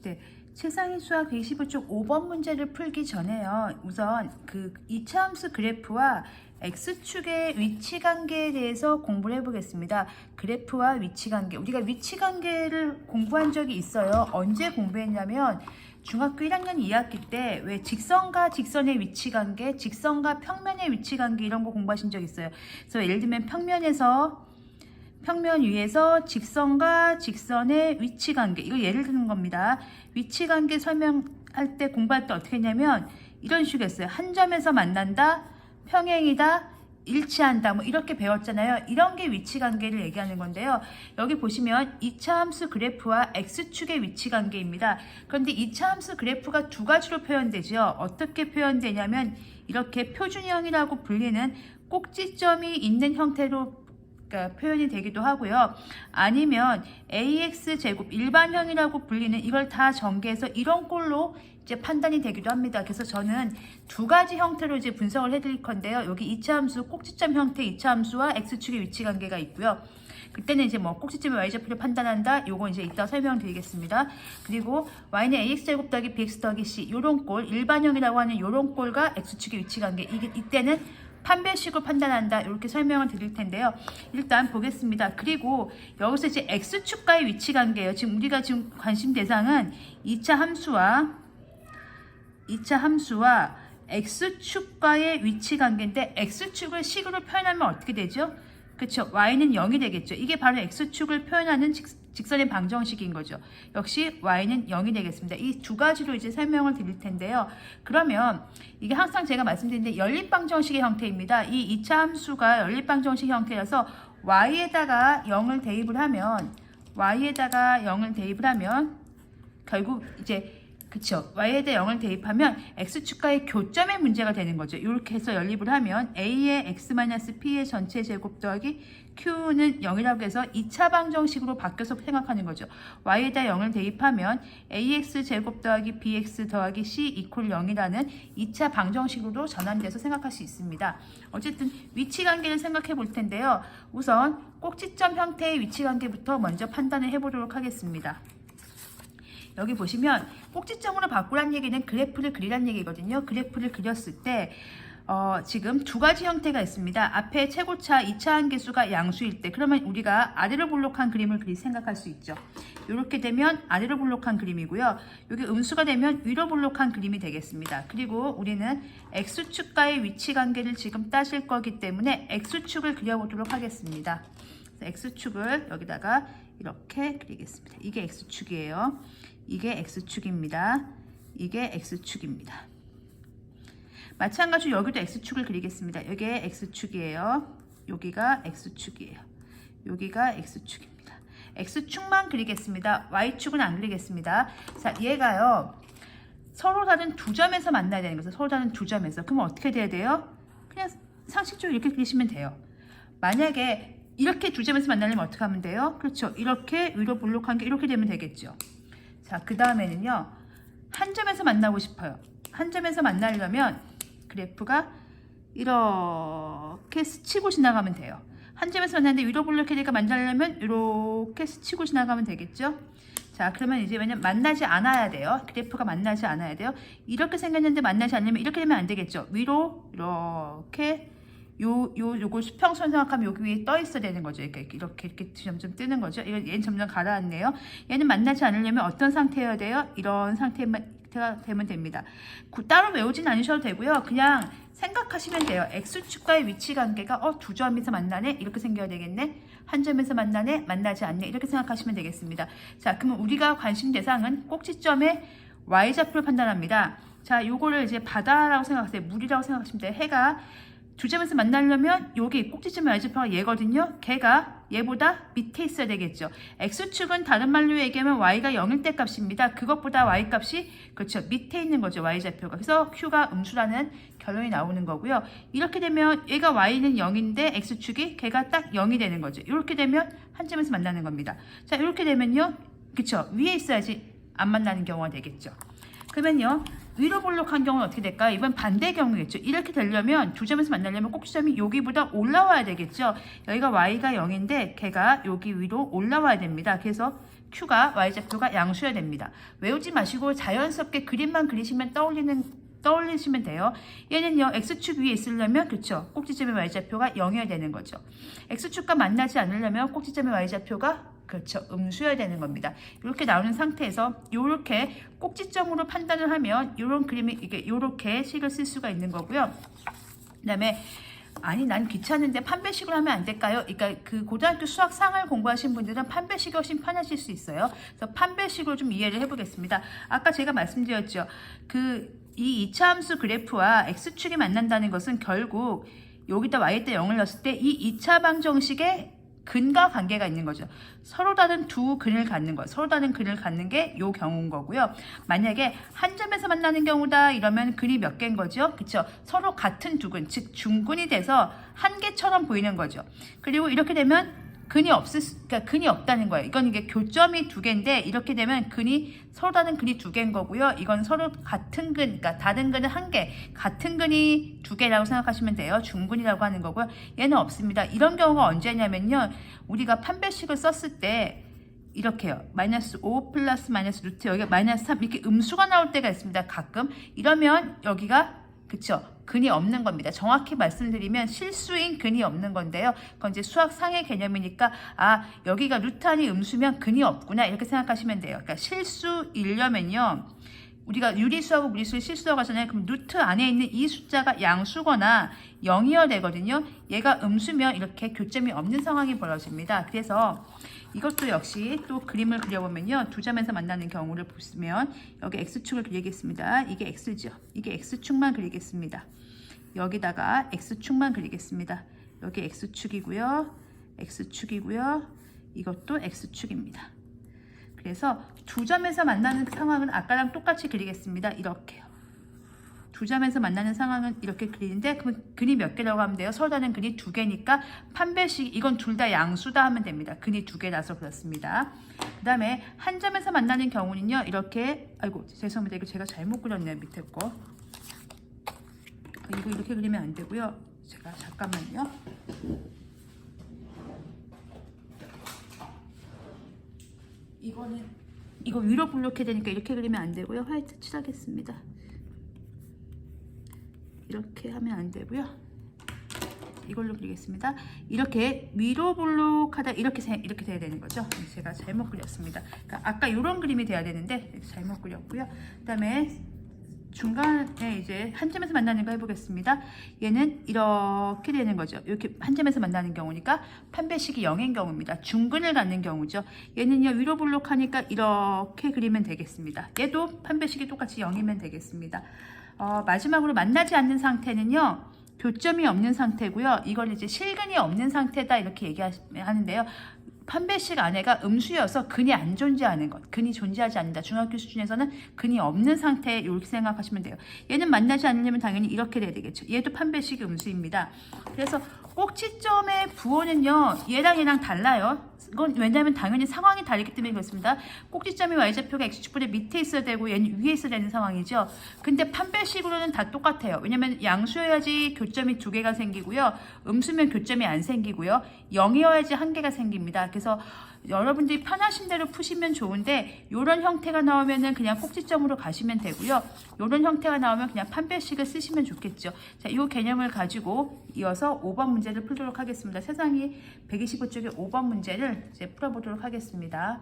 네, 최상위 수학 125쪽 5번 문제를 풀기 전에요. 우선 그 2차 함수 그래프와 x축의 위치 관계에 대해서 공부를 해보겠습니다. 그래프와 위치 관계. 우리가 위치 관계를 공부한 적이 있어요. 언제 공부했냐면 중학교 1학년 2학기 때 왜 직선과 직선의 위치 관계, 직선과 평면의 위치 관계 이런 거 공부하신 적 있어요. 그래서 예를 들면 평면 위에서 직선과 직선의 위치 관계, 이거 예를 드는 겁니다. 위치 관계 설명할 때 공부할 때 어떻게 했냐면 이런 식으로 했어요. 한 점에서 만난다, 평행이다, 일치한다, 뭐 이렇게 배웠잖아요. 이런 게 위치 관계를 얘기하는 건데요. 여기 보시면 2차 함수 그래프와 x축의 위치 관계입니다. 그런데 2차 함수 그래프가 두 가지로 표현되죠. 어떻게 표현되냐면 이렇게 표준형이라고 불리는 꼭지점이 있는 형태로 표현이 되기도 하고요. 아니면 AX제곱 일반형이라고 불리는 이걸 다 전개해서 이런 꼴로 이제 판단이 되기도 합니다. 그래서 저는 두 가지 형태로 이제 분석을 해드릴 건데요. 여기 2차 함수 꼭지점 형태 2차 함수와 X축의 위치 관계가 있고요. 그때는 이제 뭐 꼭지점의 y좌표를 판단한다. 요거 이제 이따 설명드리겠습니다. 그리고 y는 ax제곱 더하기 bx 더하기 c 요런 꼴 일반형이라고 하는 요런 꼴과 X축의 위치 관계 이때는 판별식으로 판단한다. 이렇게 설명을 드릴 텐데요. 일단 보겠습니다. 그리고 여기서 이제 x축과의 위치 관계예요. 지금 우리가 지금 관심 대상은 2차 함수와 x축과의 위치 관계인데 x축을 식으로 표현하면 어떻게 되죠? 그렇죠. y는 0이 되겠죠. 이게 바로 x축을 표현하는 직선의 방정식인 거죠. 역시 y는 0이 되겠습니다. 이 두 가지로 이제 설명을 드릴 텐데요. 그러면 이게 항상 제가 말씀드리는데 연립방정식의 형태입니다. 이 2차 함수가 연립방정식 형태여서 y에다가 0을 대입을 하면 결국 이제 그쵸. y에 대해 0을 대입하면 x축과의 교점의 문제가 되는 거죠. 이렇게 해서 연립을 하면 a의 x-p의 전체 제곱 더하기 q는 0이라고 해서 2차 방정식으로 바뀌어서 생각하는 거죠. y에 대해 0을 대입하면 ax 제곱 더하기 bx 더하기 c 이퀄 0이라는 2차 방정식으로 전환돼서 생각할 수 있습니다. 어쨌든 위치 관계를 생각해 볼 텐데요. 우선 꼭지점 형태의 위치 관계부터 먼저 판단을 해보도록 하겠습니다. 여기 보시면 꼭지점으로 바꾸란 얘기는 그래프를 그리란 얘기거든요. 그래프를 그렸을 때 지금 두 가지 형태가 있습니다. 앞에 최고차 2차 한계수가 양수일 때 그러면 우리가 아래로 볼록한 그림을 생각할 수 있죠. 이렇게 되면 아래로 볼록한 그림이고요. 여기 음수가 되면 위로 볼록한 그림이 되겠습니다. 그리고 우리는 x축과의 위치 관계를 지금 따질 거기 때문에 x축을 그려보도록 하겠습니다. x축을 여기다가 이렇게 그리겠습니다. 이게 x축이에요. 이게 x축입니다. 이게 x축입니다. 마찬가지로 여기도 x축을 그리겠습니다. 여기에 x축이에요. 여기가 x축이에요. 여기가 x축입니다. x축만 그리겠습니다. y축은 안 그리겠습니다. 자, 얘가요. 서로 다른 두 점에서 만나야 되는 거죠. 서로 다른 두 점에서. 그럼 어떻게 돼야 돼요? 그냥 상식적으로 이렇게 그리시면 돼요. 만약에 이렇게 두 점에서 만나려면 어떻게 하면 돼요? 그렇죠. 이렇게 위로 볼록한 게 이렇게 되면 되겠죠. 자, 그 다음에는요. 한 점에서 만나고 싶어요. 한 점에서 만나려면 그래프가 이렇게 스치고 지나가면 돼요. 한 점에서 만났는데 위로 볼록하니까 만나려면 이렇게 스치고 지나가면 되겠죠. 자, 그러면 이제 왜냐면 만나지 않아야 돼요. 그래프가 만나지 않아야 돼요. 이렇게 생겼는데 만나지 않으면 이렇게 되면 안 되겠죠. 위로 이렇게 요거 수평선 생각하면 여기 위에 떠 있어야 되는 거죠. 이렇게 점점 뜨는 거죠. 얘는 점점 가라앉네요. 얘는 만나지 않으려면 어떤 상태여야 돼요? 이런 상태가 되면 됩니다. 따로 외우진 않으셔도 되고요. 그냥 생각하시면 돼요. x축과의 위치 관계가 두 점에서 만나네? 이렇게 생겨야 되겠네? 한 점에서 만나네? 만나지 않네? 이렇게 생각하시면 되겠습니다. 자, 그러면 우리가 관심 대상은 꼭지점의 y좌표를 판단합니다. 자, 요거를 이제 바다라고 생각하세요. 물이라고 생각하시면 돼요. 해가 두 점에서 만나려면 여기 꼭지점의 y좌표가 얘거든요. 걔가 얘보다 밑에 있어야 되겠죠. x축은 다른 말로 얘기하면 y가 0일 때 값입니다. 그것보다 y 값이 그렇죠. 밑에 있는 거죠. y좌표가. 그래서 q가 음수라는 결론이 나오는 거고요. 이렇게 되면 얘가 y는 0인데 x축이 걔가 딱 0이 되는 거죠. 이렇게 되면 한 점에서 만나는 겁니다. 자, 이렇게 되면요. 그렇죠. 위에 있어야지 안 만나는 경우가 되겠죠. 그러면요. 위로 볼록한 경우는 어떻게 될까요? 이번 반대 경우겠죠. 이렇게 되려면 두 점에서 만나려면 꼭지점이 여기보다 올라와야 되겠죠. 여기가 y가 0인데 걔가 여기 위로 올라와야 됩니다. 그래서 Q가 y좌표가 양수여야 됩니다. 외우지 마시고 자연스럽게 그림만 그리시면 떠올리시면 돼요. 얘는요, x축 위에 있으려면, 그쵸, 꼭지점의 y좌표가 0이어야 되는 거죠. x축과 만나지 않으려면 꼭지점의 y좌표가, 그렇죠, 음수여야 되는 겁니다. 이렇게 나오는 상태에서 이렇게 꼭지점으로 판단을 하면 이런 그림이 이게 이렇게 식을 쓸 수가 있는 거고요. 그다음에 아니 난 귀찮은데 판별식으로 하면 안 될까요? 그러니까 그 고등학교 수학 상을 공부하신 분들은 판별식이 훨씬 편하실 수 있어요. 그래서 판별식으로 좀 이해를 해보겠습니다. 아까 제가 말씀드렸죠. 이 2차 함수 그래프와 x축이 만난다는 것은 결국 여기다 y에다 0을 넣었을 때 이 2차 방정식의 근과 관계가 있는 거죠. 서로 다른 두 근을 갖는 거, 서로 다른 근을 갖는 게 요 경우인 거고요. 만약에 한 점에서 만나는 경우다 이러면 근이 몇 개인 거죠? 그쵸? 서로 같은 두 근, 즉 중근이 돼서 한 개처럼 보이는 거죠. 그리고 이렇게 되면 그러니까 근이 없다는 거예요. 이건 이게 교점이 두 개인데 이렇게 되면 서로 다른 근이 두 개인 거고요. 이건 서로 같은 근, 그러니까 다른 근은 한 개, 같은 근이 두 개라고 생각하시면 돼요. 중근이라고 하는 거고요. 얘는 없습니다. 이런 경우가 언제냐면요. 우리가 판별식을 썼을 때 이렇게요. -5 플러스 마이너스 루트 여기가 -3 이렇게 음수가 나올 때가 있습니다. 가끔. 이러면 여기가 그쵸? 근이 없는 겁니다. 정확히 말씀드리면 실수인 근이 없는 건데요. 그건 이제 수학상의 개념이니까 여기가 루트 안이 음수면 근이 없구나 이렇게 생각하시면 돼요. 그러니까 실수이려면요. 우리가 유리수하고 무리수를 실수하고 하잖아요. 그럼 루트 안에 있는 이 숫자가 양수거나 0이어야 되거든요. 얘가 음수면 이렇게 교점이 없는 상황이 벌어집니다. 그래서 이것도 역시 또 그림을 그려보면요. 두 점에서 만나는 경우를 보시면 여기 x축을 그리겠습니다. 이게 x죠. 이게 x축만 그리겠습니다. 여기다가 x축만 그리겠습니다. 여기 x축이고요. x축이고요. 이것도 x축입니다. 그래서 두 점에서 만나는 상황은 아까랑 똑같이 그리겠습니다. 이렇게요. 두 점에서 만나는 상황은 이렇게 그리는데 그럼 근이 몇 개라고 하면 돼요? 서로 다른 근이 두 개니까 판별식 이건 둘 다 양수다 하면 됩니다. 근이 두 개라서 그렇습니다. 그 다음에 한 점에서 만나는 경우는요. 이렇게 죄송합니다. 이거 제가 잘못 그렸네요. 밑에 거. 이거 이렇게 그리면 안 되고요. 제가 잠깐만요. 이거 위로 블록해야 되니까 이렇게 그리면 안 되고요. 화이트 칠하겠습니다. 이렇게 하면 안 되고요. 이걸로 그리겠습니다. 이렇게 위로 블록하다 이렇게 돼야 되는 거죠. 제가 잘못 그렸습니다. 그러니까 아까 이런 그림이 돼야 되는데 잘못 그렸고요. 그다음에 중간에 이제 한 점에서 만나는 거 해보겠습니다. 얘는 이렇게 되는 거죠. 이렇게 한 점에서 만나는 경우니까 판별식이 0인 경우입니다. 중근을 갖는 경우죠. 얘는요 위로 블록하니까 이렇게 그리면 되겠습니다. 얘도 판별식이 똑같이 0이면 되겠습니다. 마지막으로 만나지 않는 상태는요. 교점이 없는 상태고요. 이걸 이제 실근이 없는 상태다 이렇게 얘기하는데요. 판별식 안에가 음수여서 근이 안 존재하는 것, 근이 존재하지 않는다. 중학교 수준에서는 근이 없는 상태 이렇게 생각하시면 돼요. 얘는 만나지 않으려면 당연히 이렇게 돼야 되겠죠. 얘도 판별식이 음수입니다. 그래서 꼭지점의 부호는요. 얘랑 달라요. 이건 왜냐하면 당연히 상황이 다르기 때문에 그렇습니다. 꼭지점의 y좌표가 x축보다 밑에 있어야 되고 얘는 위에 있어야 되는 상황이죠. 근데 판별식으로는 다 똑같아요. 왜냐하면 양수여야지 교점이 두 개가 생기고요. 음수면 교점이 안 생기고요. 0이어야지 한 개가 생깁니다. 그래서 여러분들이 편하신 대로 푸시면 좋은데 이런 형태가 나오면은 그냥 꼭지점으로 가시면 되고요. 이런 형태가 나오면 그냥 판별식을 쓰시면 좋겠죠. 자, 이 개념을 가지고 이어서 5번 문제를 풀도록 하겠습니다. 세상이 125쪽의 5번 문제를 이제 풀어보도록 하겠습니다.